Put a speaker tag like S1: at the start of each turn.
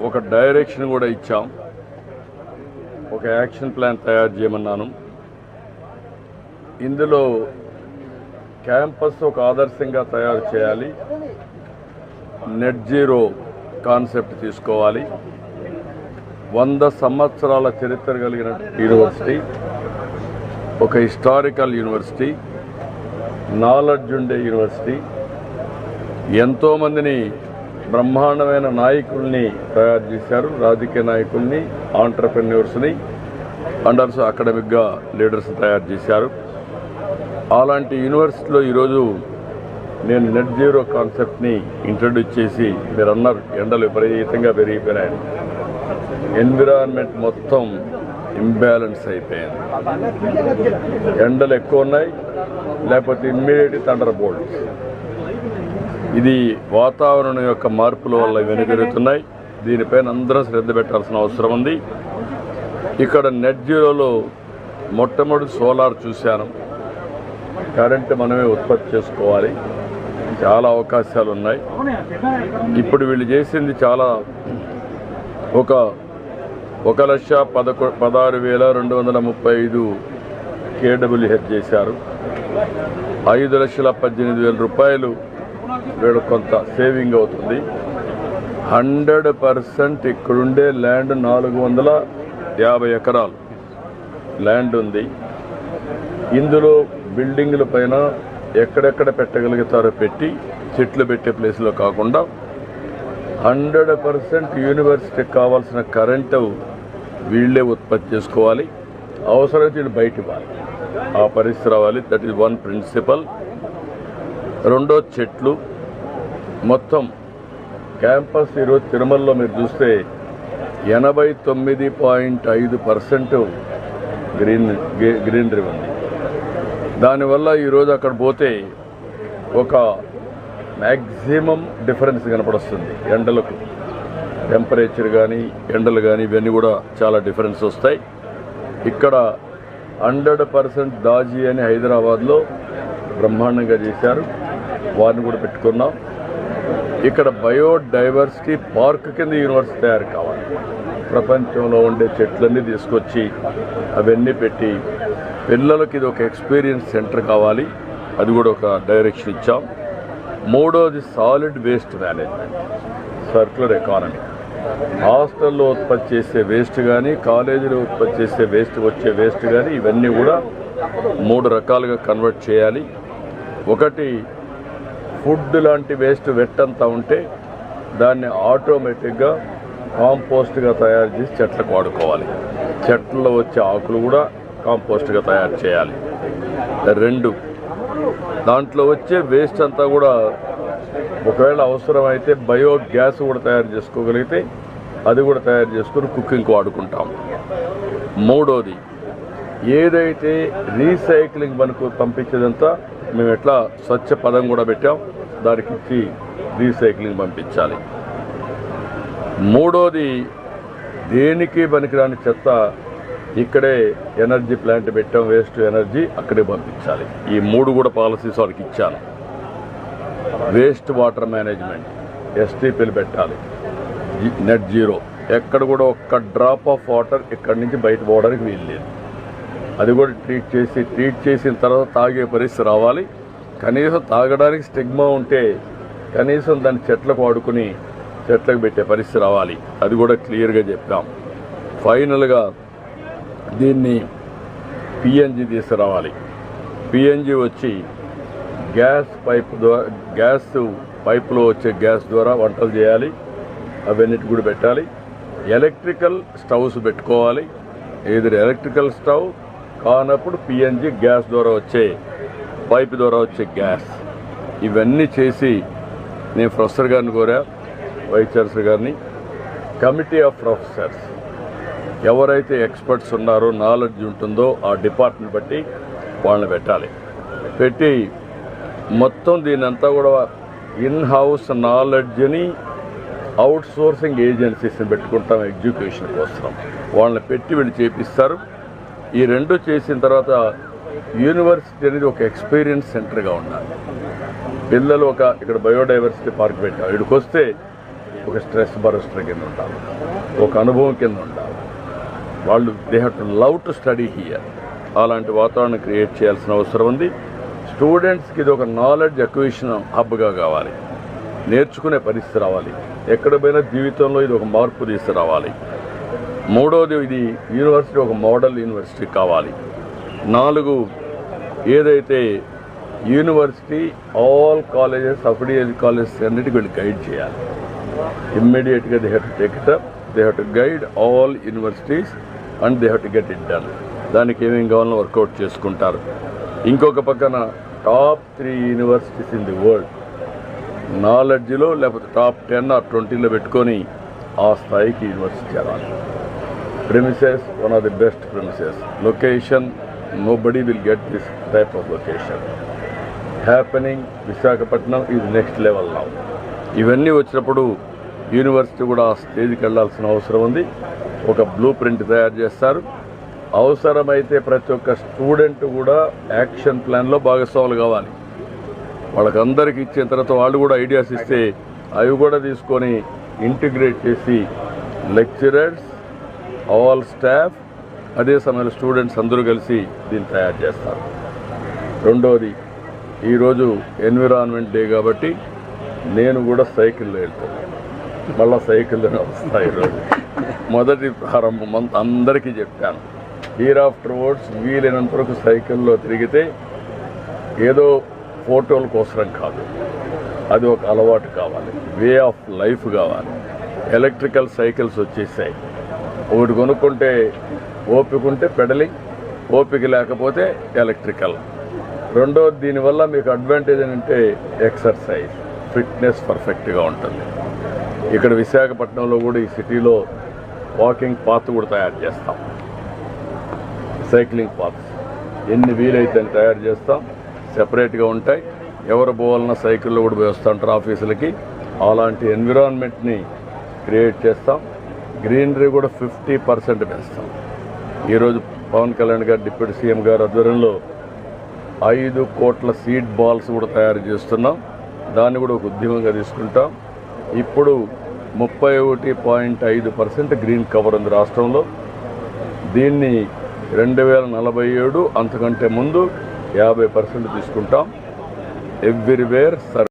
S1: ఒక డైరెక్షన్ కూడా ఇచ్చాం, ఒక యాక్షన్ ప్లాన్ తయారు చేయమన్నాను. ఇందులో క్యాంపస్ ఒక ఆదర్శంగా తయారు చేయాలి, నెట్ జీరో కాన్సెప్ట్ తీసుకోవాలి, 100 సంవత్సరాల చరిత్ర కలిగిన యూనివర్సిటీ, ఒక హిస్టారికల్ యూనివర్సిటీ, నాలెడ్జ్ ఉండే యూనివర్సిటీ, ఎంతోమందిని బ్రహ్మాండమైన నాయకుల్ని తయారు చేశారు, రాజకీయ నాయకుల్ని, ఆంటర్ప్రెన్యూర్స్ని, అండర్స్ అకాడమిక్గా లీడర్స్ తయారు చేశారు. అలాంటి యూనివర్సిటీలో ఈరోజు నేను నెట్ జీరో కాన్సెప్ట్ని ఇంట్రడ్యూస్ చేసి, మీరు అన్నారు ఎండలు విపరీతంగా పెరిగిపోయినాయి, ఎన్విరాన్మెంట్ మొత్తం ఇంబ్యాలెన్స్ అయిపోయింది, ఎండలు ఎక్కువ ఉన్నాయి, లేకపోతే ఇమ్మీడియట్ థండర్ బోల్ట్స్. ఇది వాతావరణం యొక్క మార్పుల వల్ల ఇవన్నీ జరుగుతున్నాయి. దీనిపైన అందరూ శ్రద్ధ పెట్టాల్సిన అవసరం ఉంది. ఇక్కడ నెట్ జీరోలో మొట్టమొదటి సోలార్ చూశాను, కరెంటు మనమే ఉత్పత్తి చేసుకోవాలి, చాలా అవకాశాలు ఉన్నాయి. ఇప్పుడు వీళ్ళు చేసింది చాలా, 1,16,235 KWH చేశారు. 5,18,000 రూపాయలు వీళ్ళు కొంత సేవింగ్ అవుతుంది. 100% ఇక్కడుండే ల్యాండ్ 450 ఎకరాలు ల్యాండ్ ఉంది. ఇందులో బిల్డింగ్ల పైన ఎక్కడెక్కడ పెట్టగలుగుతారో పెట్టి, చెట్లు పెట్టే ప్లేస్లో కాకుండా 100% యూనివర్సిటీకి కావాల్సిన కరెంటు వీళ్ళే ఉత్పత్తి చేసుకోవాలి, అవసరమైతే వీళ్ళు బయట ఇవ్వాలి, ఆ పరిస్థితి రావాలి. That is one principle. రెండో చెట్లు. మొత్తం క్యాంపస్ ఈరోజు తిరుమలలో మీరు చూస్తే 89.5% గ్రీనరీ ఉంది. దానివల్ల ఈరోజు అక్కడ పోతే ఒక మ్యాక్సిమం డిఫరెన్స్ కనపడుస్తుంది. ఎండలకు టెంపరేచర్ కానీ, ఎండలు కానీ, ఇవన్నీ కూడా చాలా డిఫరెన్స్ వస్తాయి. ఇక్కడ 100% దాజీ అని హైదరాబాద్లో బ్రహ్మాండంగా చేశారు, వారిని కూడా పెట్టుకున్నాం. ఇక్కడ బయోడైవర్సిటీ పార్క్ కింద యూనివర్సిటీ తయారు కావాలి. ప్రపంచంలో ఉండే చెట్లన్నీ తీసుకొచ్చి అవన్నీ పెట్టి పిల్లలకి ఇది ఒక ఎక్స్పీరియన్స్ సెంటర్ కావాలి, అది కూడా ఒక డైరెక్షన్ ఇచ్చాం. మూడోది solid waste management, circular economy. హాస్టల్లో ఉత్పత్తి చేసే వేస్ట్ కానీ, కాలేజీలో ఉత్పత్తి చేసే వచ్చే వేస్ట్ కానీ, ఇవన్నీ కూడా 3 రకాలుగా కన్వర్ట్ చేయాలి. ఒకటి, ఫుడ్ లాంటి వేస్ట్ వెట్టంతా ఉంటే దాన్ని ఆటోమేటిక్గా కాంపోస్ట్గా తయారు చేసి చెట్లకు వాడుకోవాలి. చెట్లలో వచ్చే ఆకులు కూడా కాంపోస్ట్గా తయారు చేయాలి. 2, దాంట్లో వచ్చే వేస్ట్ అంతా కూడా ఒకవేళ అవసరమైతే బయోగ్యాస్ కూడా తయారు చేసుకోగలిగితే అది కూడా తయారు చేసుకుని కుకింగ్కి వాడుకుంటాం. మూడోది, ఏదైతే రీసైక్లింగ్ మనకు పంపించేదంతా మేము ఎట్లా స్వచ్ఛ పదం కూడా పెట్టాం, దానికి ఇచ్చి రీసైక్లింగ్ పంపించాలి. మూడోది, దేనికి పనికిరాని చెత్త ఇక్కడే ఎనర్జీ ప్లాంట్ పెట్టాం, వేస్ట్ ఎనర్జీ అక్కడే పంపించాలి. ఈ 3 కూడా పాలసీస్ వాళ్ళకి ఇచ్చాను. వేస్ట్ వాటర్ మేనేజ్మెంట్, STPలు పెట్టాలి, నెట్ జీరో. ఎక్కడ కూడా ఒక్క డ్రాప్ ఆఫ్ వాటర్ ఇక్కడి నుంచి బయట పోవడానికి వీలు లేదు. అది కూడా ట్రీట్ చేసిన తర్వాత తాగే పరిస్థితి రావాలి. కనీసం తాగడానికి స్టిగ్మా ఉంటే కనీసం దాన్ని చెట్లకు వాడుకుని చెట్లకు పెట్టే పరిస్థితి రావాలి. అది కూడా క్లియర్గా చెప్పాం. ఫైనల్గా దీన్ని PNG తీసుకురావాలి. PNG వచ్చి గ్యాస్ పైపులో వచ్చే గ్యాస్ ద్వారా వంటలు చేయాలి, అవన్నిటి కూడా పెట్టాలి. ఎలక్ట్రికల్ స్టవ్స్ పెట్టుకోవాలి. ఏదైనా ఎలక్ట్రికల్ స్టవ్ కానప్పుడు PNG గ్యాస్ ద్వారా వచ్చే, పైపు ద్వారా వచ్చే గ్యాస్, ఇవన్నీ చేసి నేను ప్రొఫెసర్ గారిని కోరా, వైస్ ఛాన్సలర్ గారిని, కమిటీ ఆఫ్ ప్రొఫెసర్స్ ఎవరైతే ఎక్స్పర్ట్స్ ఉన్నారో, నాలెడ్జ్ ఉంటుందో ఆ డిపార్ట్మెంట్ బట్టి వాళ్ళని పెట్టాలి. పెట్టి మొత్తం దీనంతా కూడా ఇన్ హౌస్ నాలెడ్జ్ని అవుట్ సోర్సింగ్ ఏజెన్సీస్ని పెట్టుకుంటాం ఎడ్యుకేషన్ కోసం. వాళ్ళని పెట్టి వీళ్ళు చేపిస్తారు. ఈ 2 చేసిన తర్వాత యూనివర్సిటీ అనేది ఒక ఎక్స్పీరియన్స్ సెంటర్గా ఉండాలి. పిల్లలు ఇక్కడ బయోడైవర్సిటీ పార్క్ పెట్టాం, ఇక్కడికి వస్తే ఒక స్ట్రెస్ బరస్టర్ కింద ఉండాలి, ఒక అనుభవం కింద ఉండాలి. వాళ్ళు they have to love to study here. అలాంటి వాతావరణం క్రియేట్ చేయాల్సిన అవసరం ఉంది. స్టూడెంట్స్కి ఇది ఒక నాలెడ్జ్ అక్విజిషన్ హబ్గా కావాలి, నేర్చుకునే పరిస్థితి రావాలి. ఎక్కడ పోయినా జీవితంలో ఇది ఒక మార్పు తీసుకురావాలి. మూడవది, ఇది యూనివర్సిటీ ఒక మోడల్ యూనివర్సిటీ కావాలి. 4, ఏదైతే university all colleges affiliated colleges అన్నిటికీ వీళ్ళు గైడ్ చేయాలి. ఇమ్మీడియట్గా they have to take it up, they have to guide all universities and they have to get it done. దానికి ఏమేమి కావాలో వర్కౌట్ చేసుకుంటారు. ఇంకొక పక్కన top 3 universities in the world నాలెడ్జ్లో లేకపోతే టాప్ 10 or 20లో పెట్టుకొని ఆ స్థాయికి యూనివర్సిటీ చేరాలి. Premises one of the best premises. Location nobody will get this type of location happening. Visakhapatnam is next level now. ఇవన్నీ వచ్చినప్పుడు యూనివర్సిటీ కూడా ఆ స్టేజ్కి వెళ్ళాల్సిన అవసరం ఉంది. ఒక బ్లూ ప్రింట్ తయారు చేస్తారు. అవసరమైతే ప్రతి ఒక్క స్టూడెంట్ కూడా యాక్షన్ ప్లాన్లో భాగస్వాములు కావాలి. వాళ్ళకందరికీ ఇచ్చిన తర్వాత వాళ్ళు కూడా ఐడియాస్ ఇస్తే అవి కూడా తీసుకొని ఇంటిగ్రేట్ చేసి లెక్చరర్స్, ఆల్ స్టాఫ్, అదే సమయంలో స్టూడెంట్స్ అందరూ కలిసి దీన్ని తయారు చేస్తారు. రెండవది, ఈరోజు ఎన్విరాన్మెంట్ డే కాబట్టి నేను కూడా సైకిల్లో వెళ్తాను. మళ్ళీ సైకిల్లోనే వస్తాను. ఈరోజు మొదటి ప్రారంభం అందరికీ చెప్పాను, హీర్ ఆఫ్టర్ వర్డ్స్ వీలైనంత వరకు సైకిల్లో తిరిగితే ఏదో ఫోటోల కోసం కాదు, అది ఒక అలవాటు కావాలి, వే ఆఫ్ లైఫ్ కావాలి. ఎలక్ట్రికల్ సైకిల్స్ వచ్చేసాయి. ఒకటి కొనుక్కుంటే ఓపిక ఉంటే పెడలింగ్, ఓపిక లేకపోతే ఎలక్ట్రికల్. రెండోది, దీనివల్ల మీకు అడ్వాంటేజ్ ఏంటంటే ఎక్సర్సైజ్, ఫిట్నెస్ పర్ఫెక్ట్గా ఉంటుంది. ఇక్కడ విశాఖపట్నంలో కూడా ఈ సిటీలో వాకింగ్ పాత్ కూడా తయారు చేస్తాం. సైక్లింగ్ పాత్స్ ఎన్ని వీలైతే తయారు చేస్తాం. సెపరేట్గా ఉంటాయి. ఎవరు పోవాలన్నా సైకిల్లో కూడా పోయి వస్తూ ఉంటారు ఆఫీసులకి. అలాంటి ఎన్విరాన్మెంట్ని క్రియేట్ చేస్తాం. గ్రీనరీ కూడా 50% పెంచుతాం. ఈరోజు పవన్ కళ్యాణ్ గారు డిప్యూటీ సీఎం గారు ఆధ్వర్యంలో 5 కోట్ల సీడ్ బాల్స్ కూడా తయారు చేస్తున్నాం. దాన్ని కూడా ఒక ఉద్యమంగా తీసుకుంటాం. ఇప్పుడు 31.5% గ్రీన్ కవర్ ఉంది రాష్ట్రంలో. దీన్ని 2047 అంతకంటే ముందు 50% తీసుకుంటాం. ఎవ్రీవేర్